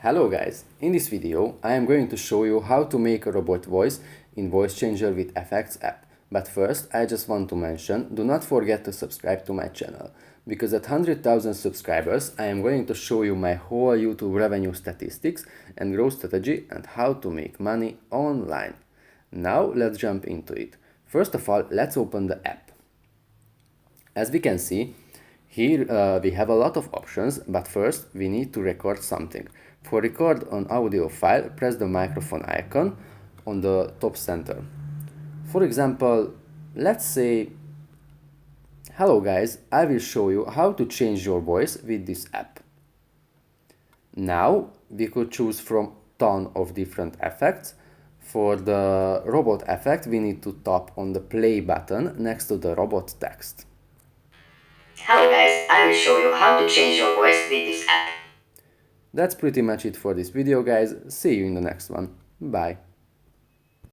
Hello guys, in this video I am going to show you how to make a robot voice in Voice Changer with Effects app. But first I just want to mention, do not forget to subscribe to my channel, because at 100,000 subscribers I am going to show you my whole YouTube revenue statistics and growth strategy and how to make money online. Now let's jump into it. First of all, let's open the app. As we can see, here we have a lot of options, but first we need to record something. For record an audio file, press the microphone icon on the top center. For example, let's say, hello guys, I will show you how to change your voice with this app. Now we could choose from ton of different effects. For the robot effect, we need to tap on the play button next to the robot text. Hello guys, I will show you how to change your voice with this app. That's pretty much it for this video guys, see you in the next one, bye.